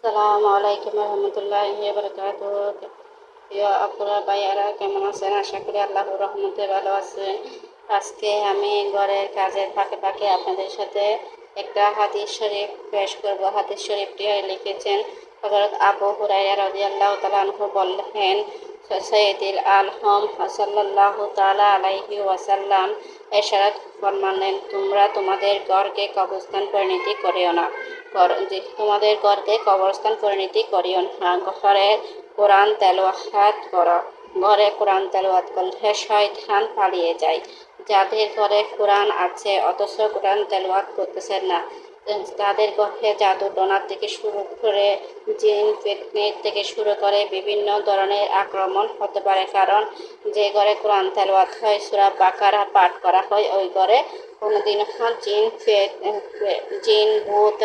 আসসালামু আলাইকুম রহমতুল্লাহি বারাকাতুহু। প্রিয় আপুরা ভাইয়ারা কেমন আছেন? আশা করি আল্লাহর রহমতে ভালো আছেন। আজকে আমি ঘরের কাজের ফাঁকে ফাঁকে আপনাদের সাথে একটা হাদিস শরীফ পেশ করব। হাদিস শরীফটি লিখেছেন হযরত আবু হুরায়রা রাদিয়াল্লাহু তাআলা আনহু বললেন, সাইয়্যিদুল আলম সাল্লাল্লাহু তাআলা আলাইহি ওয়াসাল্লাম এরশাদ ফরমালেন, তোমরা তোমাদের ঘরকে কবরস্থান পরিণতি করিও না। তোমাদের ঘরকে কবরস্থান পরিণতি করিও না। ঘরে কোরআন তেলাওয়াত করো। ঘরে কোরআন তেলাওয়াত করলে শয়তান পালিয়ে যায়। যাদের ঘরে কোরআন আছে অথচ কোরআন তেলাওয়াত করতেছেন না, তাদের ঘরে জাদু টোনা থেকে শুরু করে জিন পেতনির থেকে শুরু করে বিভিন্ন ধরনের আক্রমণ হতে পারে। কারণ যে ঘরে কোরআন তেলাওয়াত হয়, সূরা বাকারা পাঠ করা হয়, ওই ঘরে কোনোদিনও জিন ভূত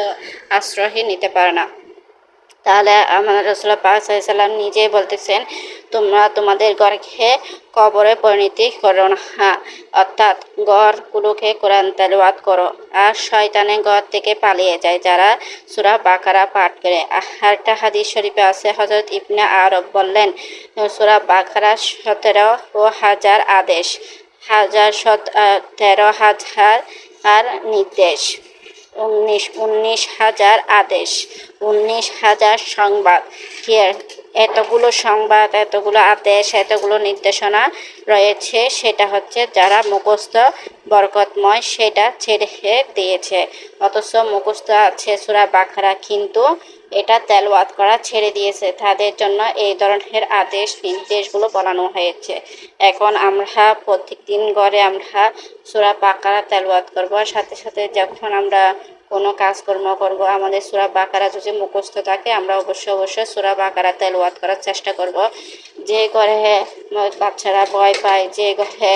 আশ্রয় নিতে পারে না। তাহলে আমাদের রাসূলুল্লাহ পাক সাল্লাল্লাহু আলাইহি সাল্লাম নিজেই বলতেছেন, তোমরা তোমাদের ঘরকে কবরে পরিণতি করো না, অর্থাৎ ঘরগুলোকে কোরআন তেলাওয়াত করো আর শয়তানের ঘর থেকে পালিয়ে যায় যারা সূরা বাকারা পাঠ করে। আরেকটা হাদিস শরীফে আছে, হযরত ইবনে আরব বললেন, সূরা বাকারা 17,000 আদেশ, 13,000 আর নির্দেশ, 19,000 আদেশ, 19,000 সংবাদ। এতগুলো সংবাদ, এতগুলো আদেশ, এতগুলো নির্দেশনা রয়েছে, সেটা হচ্ছে যারা মুখস্থ বরকতময় সেটা ছেড়ে দিয়েছে। অথচ মুখস্থ আছে সূরা বাকারা, কিন্তু এটা তেলাওয়াত করা ছেড়ে দিয়েছে, তাদের জন্য এই ধরনের আদেশ নির্দেশগুলো বলানো হয়েছে। এখন আমরা প্রত্যেকদিন ঘরে আমরা সূরা বাকারা তেলাওয়াত করব, সাথে সাথে যখন আমরা কোনো কাজকর্ম করব আমাদের সূরা বাকারা যদি মুখস্থ থাকে আমরা অবশ্যই সূরা বাকারা তেলাওয়াত করার চেষ্টা করব। যে ঘরে বাচ্চারা ভয় পায়, যে ঘরে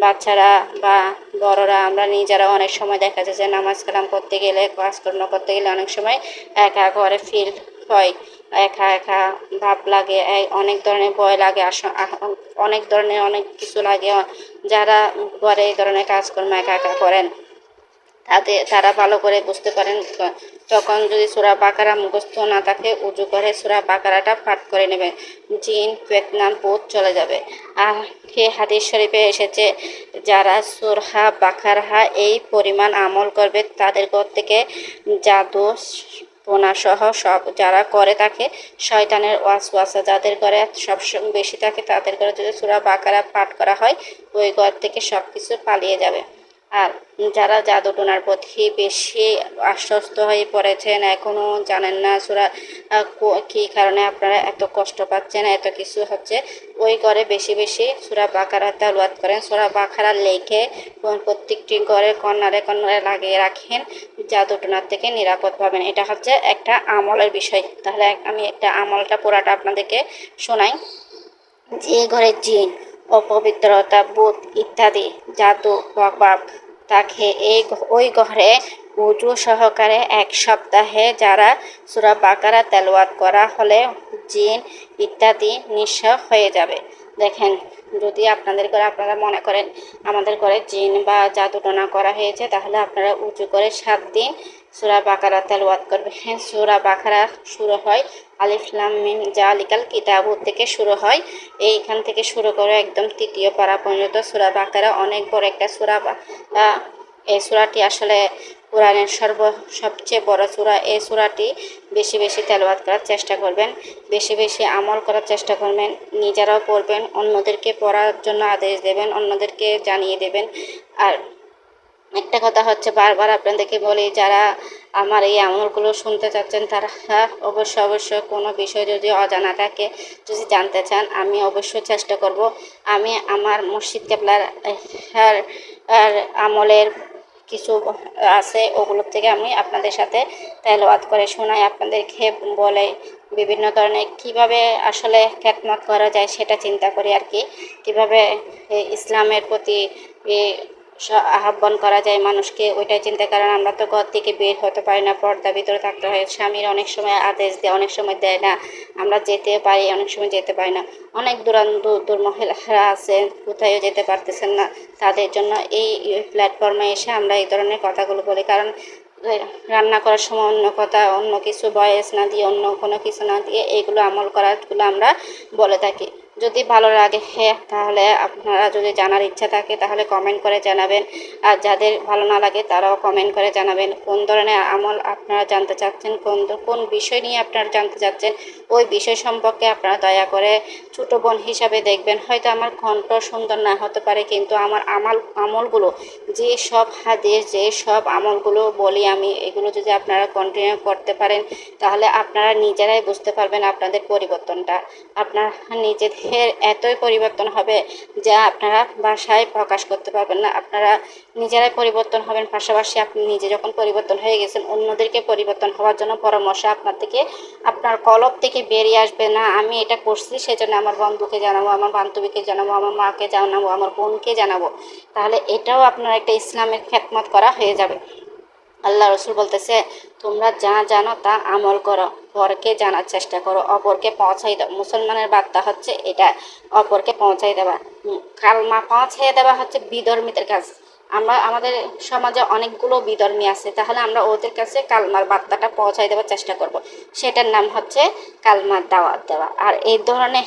বাচ্চারা বা বড়রা আমরা নিজেরা অনেক সময় দেখা যায় যে নামাজ কালাম করতে গেলে, কাজকর্ম করতে গেলে অনেক সময় একা ঘরে ফিল হয়, একা একা ভাব লাগে, অনেক ধরনের ভয় লাগে, অনেক ধরনের অনেক কিছু লাগে। যারা ঘরে এই ধরনের কাজকর্ম একা একা করেন তারা ভালো করে বুঝতে পারেন। তখন যদি সূরা বাকারা মুখস্থ না থাকে, উজু করে সূরা বাকারাটা পাঠ করে নেবেন, জিন পেতনা ভূত চলে যাবে। আর হাদিস শরীফে এসেছে, যারা সূরা বাকারা এই পরিমাণ আমল করবে তাদের ঘর থেকে জাদু টোনা সহ সব যারা করে থাকে, শয়তানের ওয়াসওয়াসা যাদের ঘরে সব বেশি থাকে, তাদের ঘরে যদি সূরা বাকারা পাঠ করা হয় ওই ঘর থেকে সব কিছু পালিয়ে যাবে। আর যারা জাদু টোনার প্রতি বেশি আশ্বস্ত হয়ে পড়েছেন, এখনও জানেন না সূরা কী কারণে আপনারা এত কষ্ট পাচ্ছেন, এত কিছু হচ্ছে, ওই ঘরে বেশি বেশি সূরা বাকারা তেলাওয়াত করেন। সূরা বাকারা লেখে প্রত্যেকটি ঘরের কর্নারে কর্নারে লাগিয়ে রাখেন, জাদু টোনার থেকে নিরাপদ পাবেন। এটা হচ্ছে একটা আমলের বিষয়। তাহলে আমি একটা আমলটা পুরাটা আপনাদেরকে শোনাই। যে ঘরে জিন, অপবিত্রতা, ভূত ইত্যাদি জাদু প্রভাব থাকে, ওই ঘরে উজু সহকারে 1 সপ্তাহে যারা সূরা বাকারা তেলাওয়াত করা হলে জিন ইত্যাদি নিঃস্ব হয়ে যাবে। দেখেন, যদি আপনাদের ঘরে আপনারা মনে করেন আমাদের ঘরে জিন বা জাদু টোনা করা হয়েছে, তাহলে আপনারা উজু করে 7 দিন সূরা বাকারা তেলাওয়াত করবেন। সূরা বাকারা শুরু হয় আলিফ লাম মিম জালিকাল কিতাবু থেকে শুরু হয়। এইখান থেকে শুরু করে একদম 3য় পারা পর্যন্ত সূরা বাকারা অনেক বড় একটা সূরা। এই সূরাটি আসলে কোরআনের সবচেয়ে বড় সূরা। এই সূরাটি বেশি বেশি তেলাওয়াত করার চেষ্টা করবেন, বেশি বেশি আমল করার চেষ্টা করবেন, নিজেরাও পড়বেন, অন্যদেরকে পড়ার জন্য আদেশ দেবেন, অন্যদেরকে জানিয়ে দেবেন। আর একটা কথা হচ্ছে, বারবার আপনাদেরকে বলি, যারা আমার এই আমলগুলো শুনতে চাচ্ছেন তারা অবশ্যই কোনো বিষয় যদি অজানা থাকে, যদি জানতে চান, আমি অবশ্যই চেষ্টা করব। আমি আমার মুর্শিদ কেবলার আর আমলের কিছু আছে, ওগুলোর থেকে আমি আপনাদের সাথে তেলাওয়াত করে শোনাই, আপনাদেরকে বলে বিভিন্ন ধরনের কিভাবে আসলে খেদমত করা যায় সেটা চিন্তা করি আর কি, কীভাবে ইসলামের প্রতি আহ্বান করা যায় মানুষকে, ওইটাই চিন্তা। কারণ আমরা তো ঘর থেকে বের হতে পারি না, পর্দার ভিতরে থাকতে হয়, স্বামীর অনেক সময় আদেশ দেয়, অনেক সময় দেয় না, আমরা যেতে পারি, অনেক সময় যেতে পারি না। অনেক দূর মহিলারা আছেন, কোথাও যেতে পারতেছেন না, তাদের জন্য এই প্ল্যাটফর্মে এসে আমরা এই ধরনের কথাগুলো বলি। কারণ রান্না করার সময় অন্য কথা, অন্য কিছু ভয়েস না দিয়ে, অন্য কোনো কিছু না দিয়ে এইগুলো আমল করাগুলো আমরা বলে থাকি। যদি ভালো লাগে তাহলে আপনারা যদি জানার ইচ্ছা থাকে তাহলে কমেন্ট করে জানাবেন, আর যাদের ভালো না লাগে তারাও কমেন্ট করে জানাবেন কোন ধরনের আমল আপনারা জানতে চাচ্ছেন, কোন বিষয় নিয়ে আপনারা জানতে চাচ্ছেন। ওই বিষয় সম্পর্কে আপনারা দয়া করে ছোটো বোন হিসাবে দেখবেন। হয়তো আমার কণ্ঠ সুন্দর না হতে পারে, কিন্তু আমার আমলগুলো, যে সব হাদিস, যে সব আমলগুলো বলি আমি, এগুলো যদি আপনারা কন্টিনিউ করতে পারেন তাহলে আপনারা নিজেরাই বুঝতে পারবেন আপনাদের পরিবর্তনটা। আপনার নিজেদের এতই পরিবর্তন হবে যা আপনারা ভাষায় প্রকাশ করতে পারবেন না। আপনারা নিজেরাই পরিবর্তন হবেন, পাশাপাশি আপনি নিজে যখন পরিবর্তন হয়ে গেছেন, অন্যদেরকে পরিবর্তন হওয়ার জন্য পরামর্শ আপনার থেকে, আপনার কলব থেকে বেরিয়ে আসবে না আমি এটা করছি সেজন্য আমার বন্ধুকে জানাবো, আমার বান্ধবীকে জানাবো, আমার মাকে জানাবো, আমার বোনকে জানাবো। তাহলে এটাও আপনার একটা ইসলামের খেদমত করা হয়ে যাবে। আল্লাহ রসুল বলতেছে, তোমরা যা জানো তা আমল করো, পরকে জানার চেষ্টা করো, অপরকে পৌঁছাই দাও। মুসলমানের বার্তা হচ্ছে এটা, অপরকে পৌঁছাই দেওয়া। কালমা পৌঁছাই দেওয়া হচ্ছে বিধর্মীদের কাজ। আমরা আমাদের সমাজে অনেকগুলো বিধর্মী আছে, তাহলে আমরা ওদের কাছে কালমার বার্তাটা পৌঁছাই দেওয়ার চেষ্টা করব। সেটার নাম হচ্ছে কালমার দাওয়াত দেওয়া। আর এই ধরনের